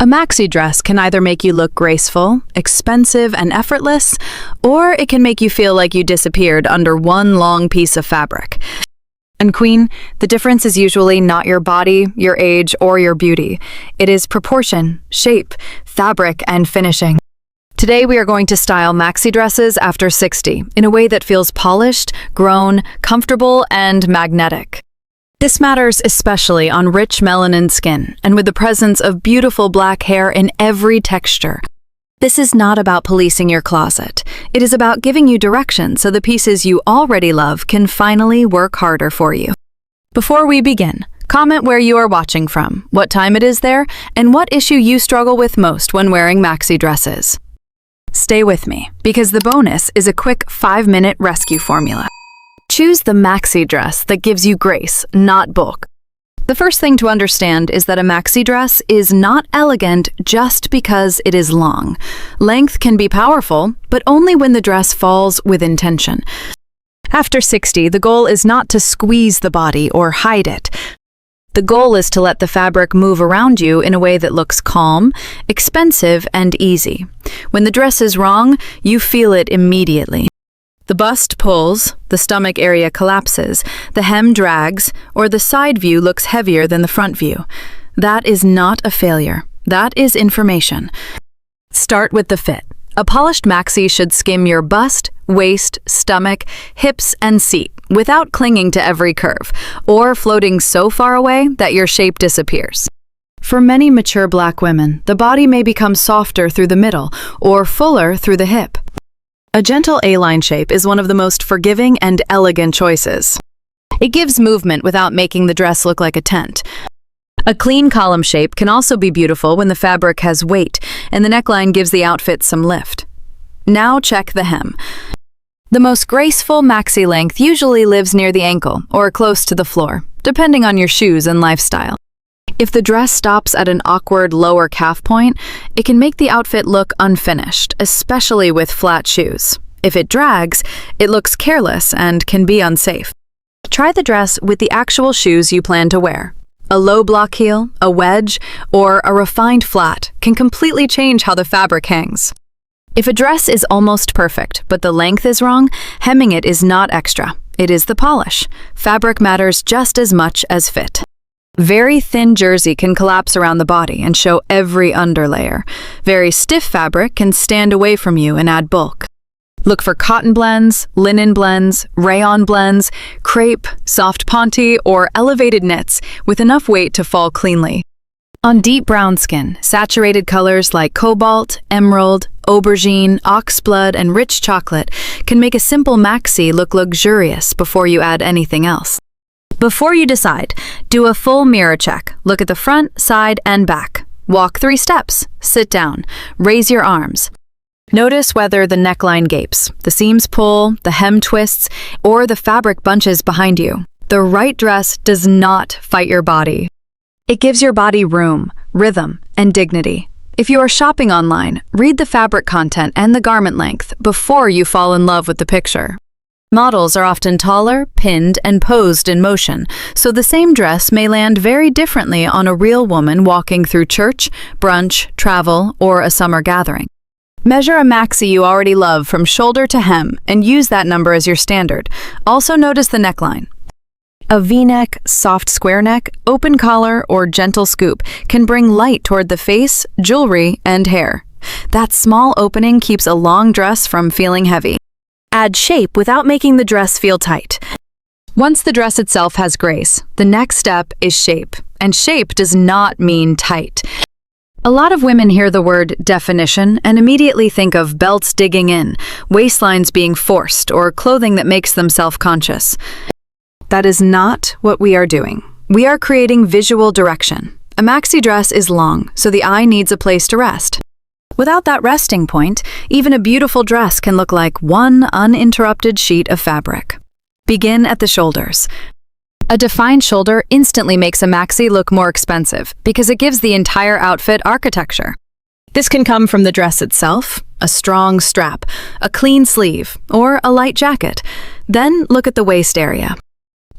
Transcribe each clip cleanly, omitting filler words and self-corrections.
A maxi dress can either make you look graceful, expensive, and effortless, or it can make you feel like you disappeared under one long piece of fabric. And Queen, the difference is usually not your body, your age, or your beauty. It is proportion, shape, fabric, and finishing. Today we are going to style maxi dresses after 60 in a way that feels polished, grown, comfortable, and magnetic. This matters especially on rich melanin skin and with the presence of beautiful black hair in every texture. This is not about policing your closet. It is about giving you direction so the pieces you already love can finally work harder for you. Before we begin, comment where you are watching from, what time it is there, and what issue you struggle with most when wearing maxi dresses. Stay with me, because the bonus is a quick 5-minute rescue formula. Choose the maxi dress that gives you grace, not bulk. The first thing to understand is that a maxi dress is not elegant just because it is long. Length can be powerful, but only when the dress falls with intention. After 60, the goal is not to squeeze the body or hide it. The goal is to let the fabric move around you in a way that looks calm, expensive, and easy. When the dress is wrong, you feel it immediately. The bust pulls, the stomach area collapses, the hem drags, or the side view looks heavier than the front view. That is not a failure. That is information. Start with the fit. A polished maxi should skim your bust, waist, stomach, hips, and seat without clinging to every curve, or floating so far away that your shape disappears. For many mature Black women, the body may become softer through the middle or fuller through the hip. A gentle A-line shape is one of the most forgiving and elegant choices. It gives movement without making the dress look like a tent. A clean column shape can also be beautiful when the fabric has weight and the neckline gives the outfit some lift. Now check the hem. The most graceful maxi length usually lives near the ankle or close to the floor, depending on your shoes and lifestyle. If the dress stops at an awkward lower calf point, it can make the outfit look unfinished, especially with flat shoes. If it drags, it looks careless and can be unsafe. Try the dress with the actual shoes you plan to wear. A low block heel, a wedge, or a refined flat can completely change how the fabric hangs. If a dress is almost perfect, but the length is wrong, hemming it is not extra. It is the polish. Fabric matters just as much as fit. Very thin jersey can collapse around the body and show every underlayer. Very stiff fabric can stand away from you and add bulk. Look for cotton blends, linen blends, rayon blends, crepe, soft ponte, or elevated knits with enough weight to fall cleanly. On deep brown skin, saturated colors like cobalt, emerald, aubergine, oxblood, and rich chocolate can make a simple maxi look luxurious before you add anything else. Before you decide, do a full mirror check. Look at the front, side, and back. Walk 3 steps. Sit down. Raise your arms. Notice whether the neckline gapes, the seams pull, the hem twists, or the fabric bunches behind you. The right dress does not fight your body. It gives your body room, rhythm, and dignity. If you are shopping online, read the fabric content and the garment length before you fall in love with the picture. Models are often taller, pinned, and posed in motion, so the same dress may land very differently on a real woman walking through church, brunch, travel, or a summer gathering. Measure a maxi you already love from shoulder to hem and use that number as your standard. Also notice the neckline. A V-neck, soft square neck, open collar, or gentle scoop can bring light toward the face, jewelry, and hair. That small opening keeps a long dress from feeling heavy. Add shape without making the dress feel tight. Once the dress itself has grace, the next step is shape, and shape does not mean tight. A lot of women hear the word definition and immediately think of belts digging in, waistlines being forced, or clothing that makes them self-conscious. That is not what we are doing. We are creating visual direction. A maxi dress is long, so the eye needs a place to rest. Without that resting point, even a beautiful dress can look like one uninterrupted sheet of fabric. Begin at the shoulders. A defined shoulder instantly makes a maxi look more expensive because it gives the entire outfit architecture. This can come from the dress itself, a strong strap, a clean sleeve, or a light jacket. Then look at the waist area.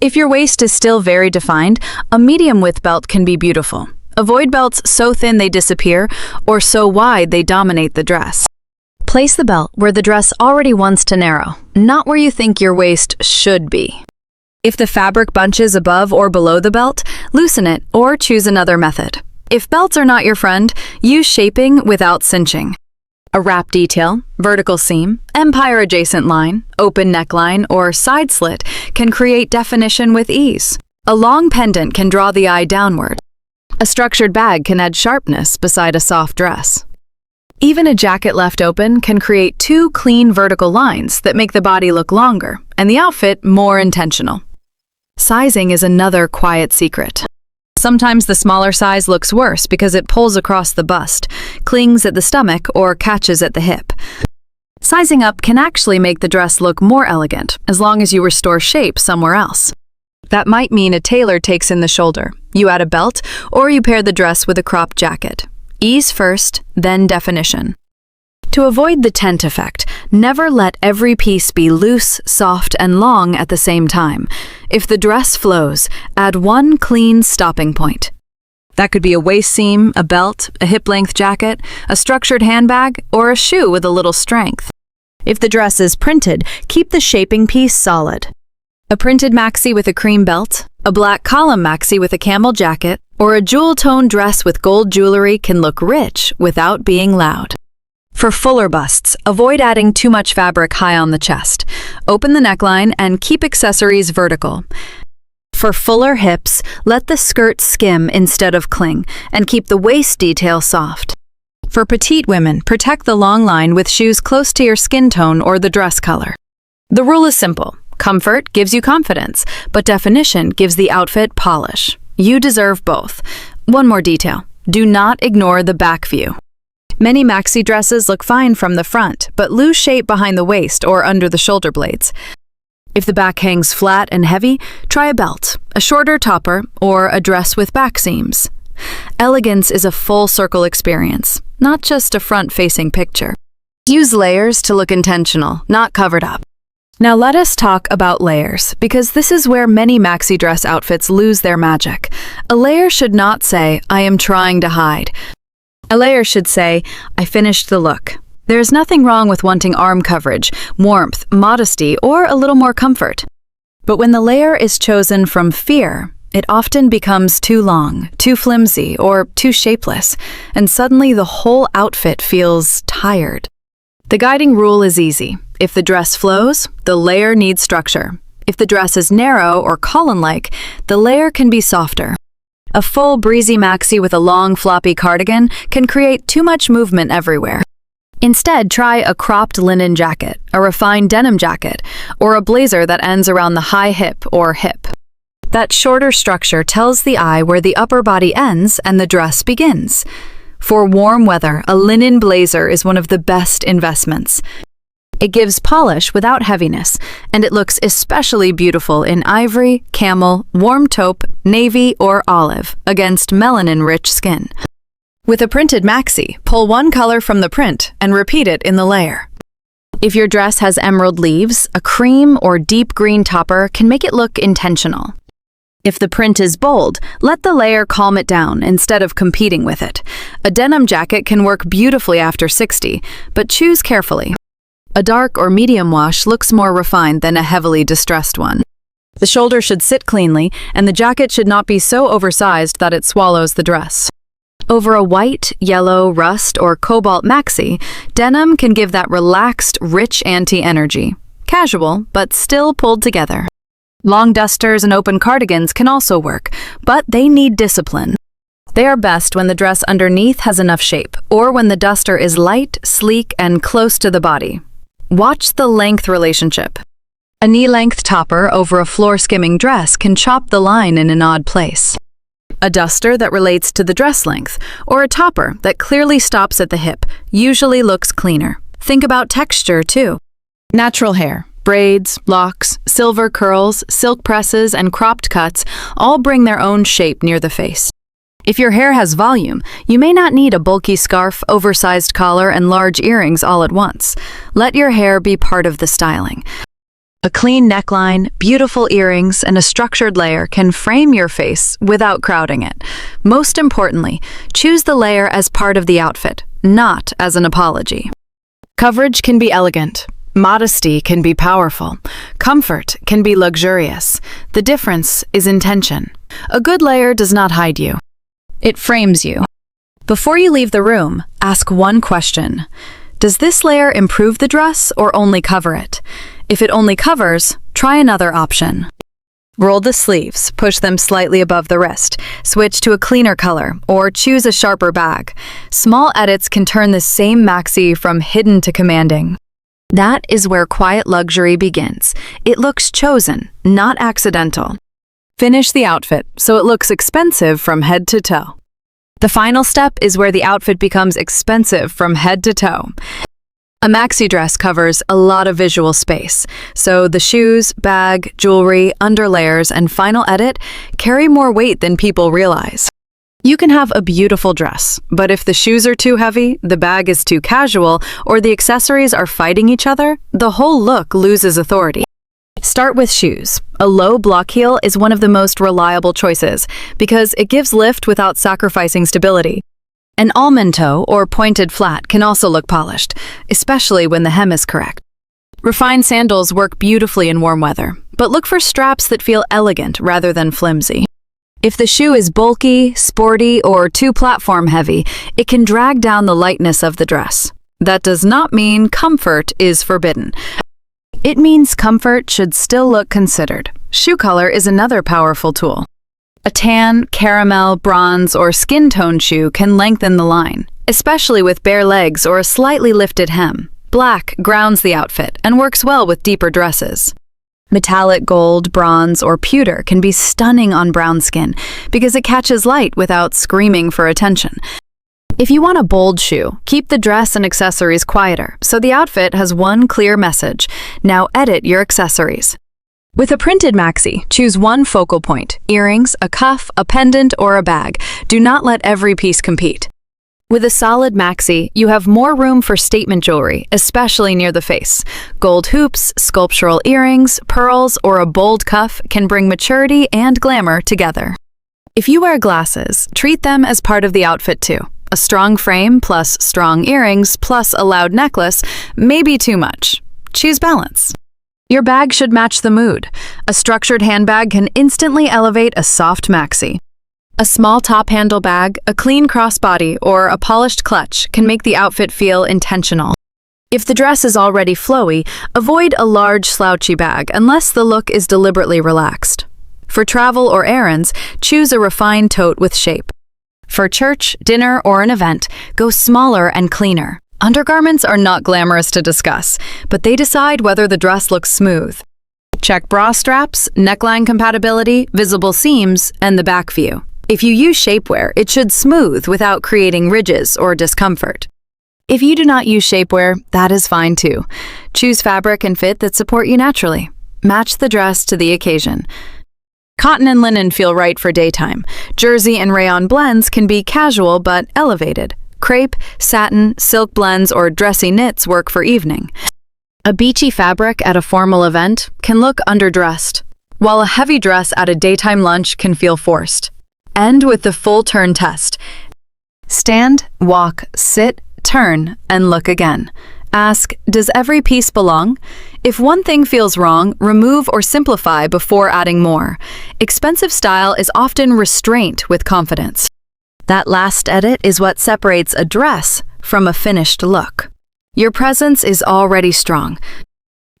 If your waist is still very defined, a medium width belt can be beautiful. Avoid belts so thin they disappear or so wide they dominate the dress. Place the belt where the dress already wants to narrow, not where you think your waist should be. If the fabric bunches above or below the belt, loosen it or choose another method. If belts are not your friend, use shaping without cinching. A wrap detail, vertical seam, empire adjacent line, open neckline, or side slit can create definition with ease. A long pendant can draw the eye downward. A structured bag can add sharpness beside a soft dress. Even a jacket left open can create two clean vertical lines that make the body look longer and the outfit more intentional. Sizing is another quiet secret. Sometimes the smaller size looks worse because it pulls across the bust, clings at the stomach, or catches at the hip. Sizing up can actually make the dress look more elegant as long as you restore shape somewhere else. That might mean a tailor takes in the shoulder, you add a belt, or you pair the dress with a cropped jacket. Ease first, then definition. To avoid the tent effect, never let every piece be loose, soft, and long at the same time. If the dress flows, add one clean stopping point. That could be a waist seam, a belt, a hip-length jacket, a structured handbag, or a shoe with a little strength. If the dress is printed, keep the shaping piece solid. A printed maxi with a cream belt, a black column maxi with a camel jacket, or a jewel-toned dress with gold jewelry can look rich without being loud. For fuller busts, avoid adding too much fabric high on the chest. Open the neckline and keep accessories vertical. For fuller hips, let the skirt skim instead of cling, and keep the waist detail soft. For petite women, protect the long line with shoes close to your skin tone or the dress color. The rule is simple. Comfort gives you confidence, but definition gives the outfit polish. You deserve both. One more detail. Do not ignore the back view. Many maxi dresses look fine from the front, but lose shape behind the waist or under the shoulder blades. If the back hangs flat and heavy, try a belt, a shorter topper, or a dress with back seams. Elegance is a full circle experience, not just a front-facing picture. Use layers to look intentional, not covered up. Now let us talk about layers, because this is where many maxi dress outfits lose their magic. A layer should not say, "I am trying to hide." A layer should say, "I finished the look." There is nothing wrong with wanting arm coverage, warmth, modesty, or a little more comfort. But when the layer is chosen from fear, it often becomes too long, too flimsy, or too shapeless, and suddenly the whole outfit feels tired. The guiding rule is easy. If the dress flows, the layer needs structure. If the dress is narrow or collar-like, the layer can be softer. A full breezy maxi with a long floppy cardigan can create too much movement everywhere. Instead, try a cropped linen jacket, a refined denim jacket, or a blazer that ends around the high hip or hip. That shorter structure tells the eye where the upper body ends and the dress begins. For warm weather, a linen blazer is one of the best investments. It gives polish without heaviness, and it looks especially beautiful in ivory, camel, warm taupe, navy, or olive against melanin-rich skin. With a printed maxi, pull one color from the print and repeat it in the layer. If your dress has emerald leaves, a cream or deep green topper can make it look intentional. If the print is bold, let the layer calm it down instead of competing with it. A denim jacket can work beautifully after 60, but choose carefully. A dark or medium wash looks more refined than a heavily distressed one. The shoulder should sit cleanly, and the jacket should not be so oversized that it swallows the dress. Over a white, yellow, rust, or cobalt maxi, denim can give that relaxed, rich anti-energy. Casual, but still pulled together. Long dusters and open cardigans can also work, but they need discipline. They are best when the dress underneath has enough shape, or when the duster is light, sleek, and close to the body. Watch the length relationship. A knee-length topper over a floor-skimming dress can chop the line in an odd place. A duster that relates to the dress length, or a topper that clearly stops at the hip, usually looks cleaner. Think about texture, too. Natural hair, braids, locks, silver curls, silk presses, and cropped cuts all bring their own shape near the face. If your hair has volume, you may not need a bulky scarf, oversized collar, and large earrings all at once. Let your hair be part of the styling. A clean neckline, beautiful earrings, and a structured layer can frame your face without crowding it. Most importantly, choose the layer as part of the outfit, not as an apology. Coverage can be elegant. Modesty can be powerful. Comfort can be luxurious. The difference is intention. A good layer does not hide you. It frames you. Before you leave the room, ask one question. Does this layer improve the dress or only cover it? If it only covers, try another option. Roll the sleeves, push them slightly above the wrist, switch to a cleaner color, or choose a sharper bag. Small edits can turn the same maxi from hidden to commanding. That is where quiet luxury begins. It looks chosen, not accidental. Finish the outfit so it looks expensive from head to toe. The final step is where the outfit becomes expensive from head to toe. A maxi dress covers a lot of visual space, so the shoes, bag, jewelry, underlayers, and final edit carry more weight than people realize. You can have a beautiful dress, but if the shoes are too heavy, the bag is too casual, or the accessories are fighting each other, the whole look loses authority. Start with shoes. A low block heel is one of the most reliable choices because it gives lift without sacrificing stability. An almond toe or pointed flat can also look polished, especially when the hem is correct. Refined sandals work beautifully in warm weather, but look for straps that feel elegant rather than flimsy. If the shoe is bulky, sporty, or too platform heavy, it can drag down the lightness of the dress. That does not mean comfort is forbidden. It means comfort should still look considered. Shoe color is another powerful tool. A tan, caramel, bronze, or skin tone shoe can lengthen the line, especially with bare legs or a slightly lifted hem. Black grounds the outfit and works well with deeper dresses. Metallic gold, bronze, or pewter can be stunning on brown skin because it catches light without screaming for attention. If you want a bold shoe, keep the dress and accessories quieter so the outfit has one clear message. Now edit your accessories. With a printed maxi, choose one focal point: earrings, a cuff, a pendant, or a bag. Do not let every piece compete. With a solid maxi, you have more room for statement jewelry, especially near the face. Gold hoops, sculptural earrings, pearls, or a bold cuff can bring maturity and glamour together. If you wear glasses, treat them as part of the outfit too. A strong frame plus strong earrings plus a loud necklace may be too much. Choose balance. Your bag should match the mood. A structured handbag can instantly elevate a soft maxi. A small top handle bag, a clean crossbody, or a polished clutch can make the outfit feel intentional. If the dress is already flowy, avoid a large slouchy bag unless the look is deliberately relaxed. For travel or errands, choose a refined tote with shape. For church, dinner, or an event, go smaller and cleaner. Undergarments are not glamorous to discuss, but they decide whether the dress looks smooth. Check bra straps, neckline compatibility, visible seams, and the back view. If you use shapewear, it should smooth without creating ridges or discomfort. If you do not use shapewear, that is fine too. Choose fabric and fit that support you naturally. Match the dress to the occasion. Cotton and linen feel right for daytime. Jersey and rayon blends can be casual but elevated. Crepe, satin, silk blends, or dressy knits work for evening. A beachy fabric at a formal event can look underdressed, while a heavy dress at a daytime lunch can feel forced. End with the full turn test. Stand, walk, sit, turn, and look again. Ask, does every piece belong? If one thing feels wrong, remove or simplify before adding more. Expensive style is often restraint with confidence. That last edit is what separates a dress from a finished look. Your presence is already strong.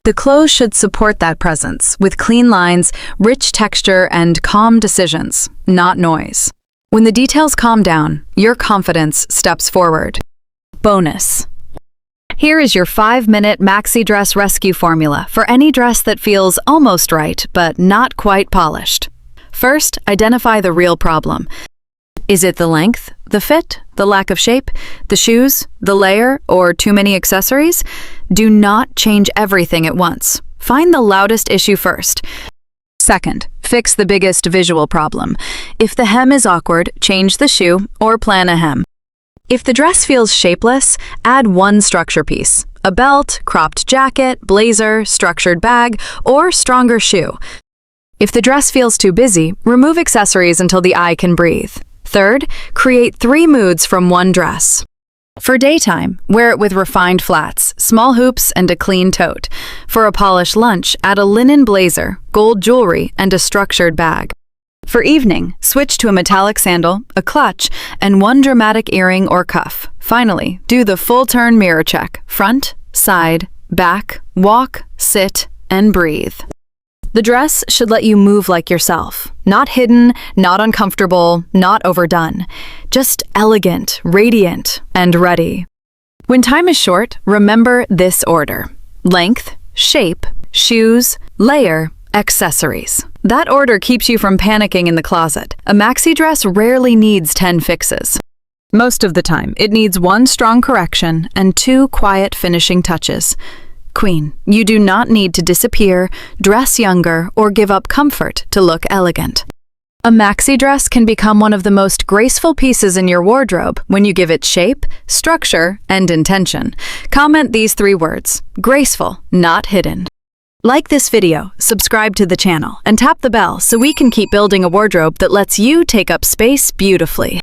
The clothes should support that presence with clean lines, rich texture, and calm decisions, not noise. When the details calm down, your confidence steps forward. Bonus. Here is your 5-minute maxi dress rescue formula for any dress that feels almost right but not quite polished. First, identify the real problem. Is it the length, the fit, the lack of shape, the shoes, the layer, or too many accessories? Do not change everything at once. Find the loudest issue first. Second, fix the biggest visual problem. If the hem is awkward, change the shoe or plan a hem. If the dress feels shapeless, add one structure piece, a belt, cropped jacket, blazer, structured bag, or stronger shoe. If the dress feels too busy, remove accessories until the eye can breathe. Third, create 3 moods from one dress. For daytime, wear it with refined flats, small hoops, and a clean tote. For a polished lunch, add a linen blazer, gold jewelry, and a structured bag. For evening, switch to a metallic sandal, a clutch, and one dramatic earring or cuff. Finally, do the full-turn mirror check: front, side, back, walk, sit, and breathe. The dress should let you move like yourself. Not hidden, not uncomfortable, not overdone. Just elegant, radiant, and ready. When time is short, remember this order: length, shape, shoes, layer, accessories. That order keeps you from panicking in the closet. A maxi dress rarely needs 10 fixes. Most of the time, it needs 1 strong correction and 2 quiet finishing touches. Queen, you do not need to disappear, dress younger, or give up comfort to look elegant. A maxi dress can become one of the most graceful pieces in your wardrobe when you give it shape, structure, and intention. Comment these 3 words: graceful, not hidden. Like this video, subscribe to the channel, and tap the bell so we can keep building a wardrobe that lets you take up space beautifully.